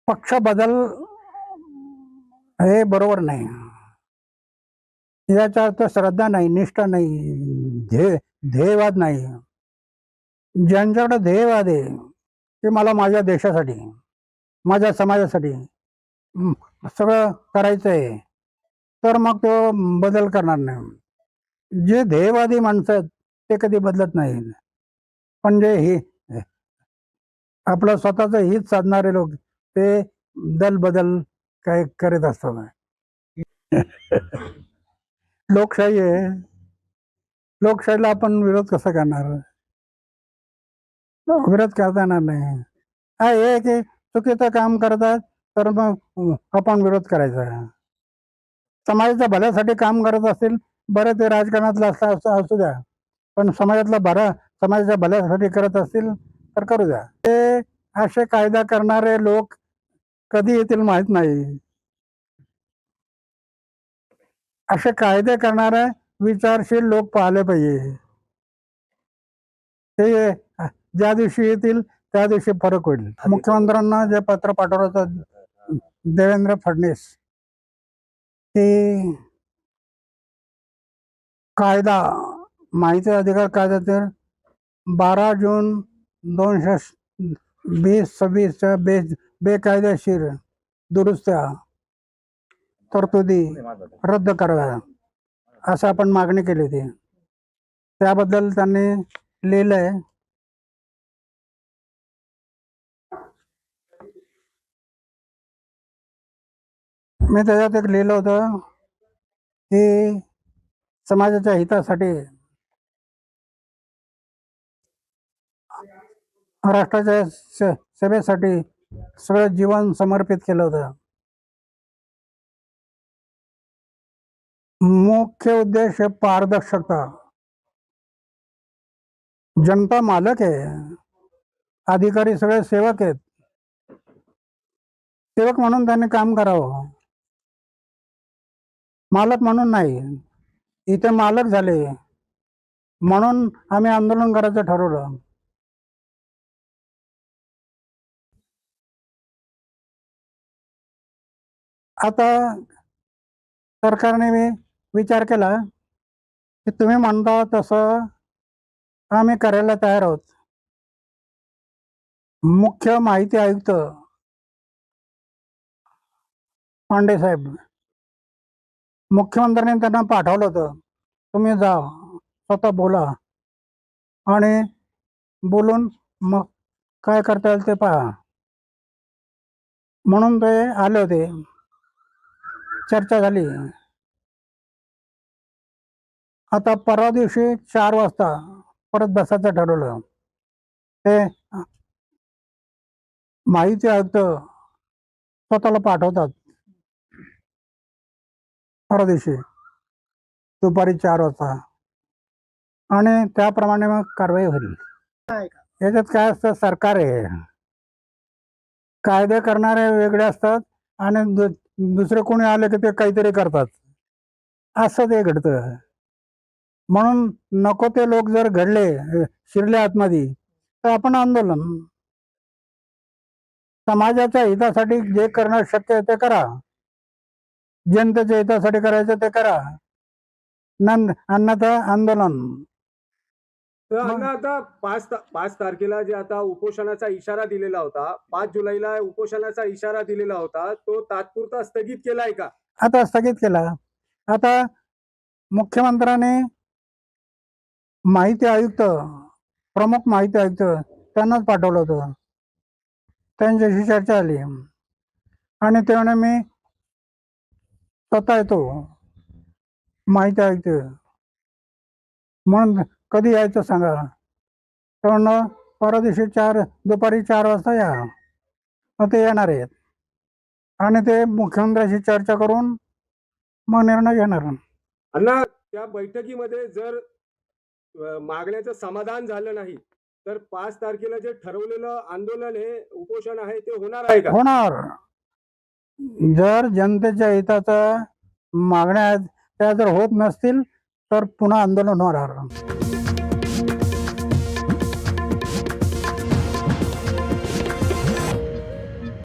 पक्ष बदल हे बरोबर नाही. याचा अर्थ श्रद्धा नाही, निष्ठा नाही, ध्येयवाद नाही. ज्यांच्याकडे ध्येयवाद आहे ते मला माझ्या देशासाठी, माझ्या समाजासाठी सगळं करायचं आहे, तर मग तो बदल करणार नाही. जे ध्येयवादी माणसं आहेत ते कधी बदलत नाही. पण जे हे आपलं स्वतःचं हित साधणारे लोक ते दल बदल काय करीत असतात. लोकशाही आहे, लोकशाहीला आपण विरोध कसा करणार? विरोध करता येणार नाही. हा हे की चुकीचं काम करतात तर मग आपण विरोध करायचा. समाजाच्या भल्यासाठी काम करत असतील, बरं ते राजकारणातलं असू द्या, पण समाजाच्या भल्यासाठी करत असतील तर करू द्या. ते असे कायदा करणारे लोक कधी येतील माहित नाही. असे कायदे करणारे विचारशील लोक पाहिले पाहिजे. ते ज्या दिवशी येतील त्या दिवशी फरक होईल. मुख्यमंत्र्यांना जे पत्र पाठवलं होतं देवेंद्र फडणवीस, की कायदा माहिती अधिकार कायद्यातील 12 जून 2020-26च्या बेकायदेशीर दुरुस्त्या तरतुदी रद्द कराव्या असं आपण मागणी केली होती. त्याबद्दल त्यांनी लिहिलंय, मी त्याच्यात एक लिहिलं होतं की समाजाच्या हितासाठी, राष्ट्राच्या सेवेसाठी सगळं जीवन समर्पित केलं होतं. मुख्य उद्देश आहे पारदर्शकता. जनता मालक आहे, अधिकारी सगळे सेवक आहेत. सेवक म्हणून त्यांनी काम करावं, मालक म्हणून नाही. इथे मालक झाले म्हणून आम्ही आंदोलन करायचं ठरवलं. आता सरकारने विचार केला की तुम्ही म्हणता तसं आम्ही करायला तयार आहोत. मुख्य माहिती आयुक्त पांडे साहेब, मुख्यमंत्र्यांनी त्यांना पाठवलं होतं, तुम्ही जा स्वतः बोला आणि बोलून मग काय करता येईल ते पहा. म्हणून ते आले होते, चर्चा झाली. आता परवा दिवशी 4 वाजता परत बसायचं ठरवलं. ते माहिती आयुक्त स्वतःला पाठवतात परवा दिवशी दुपारी 4 वाजता आणि त्याप्रमाणे मग कारवाई होईल. याच्यात काय असतं, सरकार आहे, कायदे करणारे वेगळे असतात आणि दुसरे कोणी आले की ते काहीतरी करतात, असं ते घडतं. म्हणून नको ते लोक जर घडले, शिरले आतमध्ये, तर आपण आंदोलन, समाजाच्या हितासाठी जे करणं शक्य आहे ते करा, जनतेच्या हितासाठी करायचं ते करा, अन्यथा आंदोलन. आता 5 तारखेला जे आता उपोषणाचा इशारा दिलेला होता, 5 जुलैला उपोषणाचा इशारा दिलेला होता, तो तात्पुरता स्थगित केलाय का? आता स्थगित केला. आता मुख्यमंत्र्यांनी माहिती आयुक्त, प्रमुख माहिती आयुक्त त्यांनाच पाठवलं होतं. त्यांच्याशी चर्चा झाली आणि ते म्हणे मी स्वतः येतो माहिती आयुक्त म्हणून, कधी यायचं सांगा. तर परवा दिवशी दुपारी 4 वाजता या. मग ते येणार आहेत आणि ते मुख्यमंत्र्यांशी चर्चा करून मग निर्णय घेणार. अण्णा, त्या बैठकीमध्ये जर मागण्याचं समाधान झालं नाही तर 5 तारखेला जे ठरवलेलं आंदोलन आहे, उपोषण आहे, ते होणार आहे का? होणार. जर जनतेच्या हिताच्या मागण्या त्या जर होत नसतील तर पुन्हा आंदोलन होणार.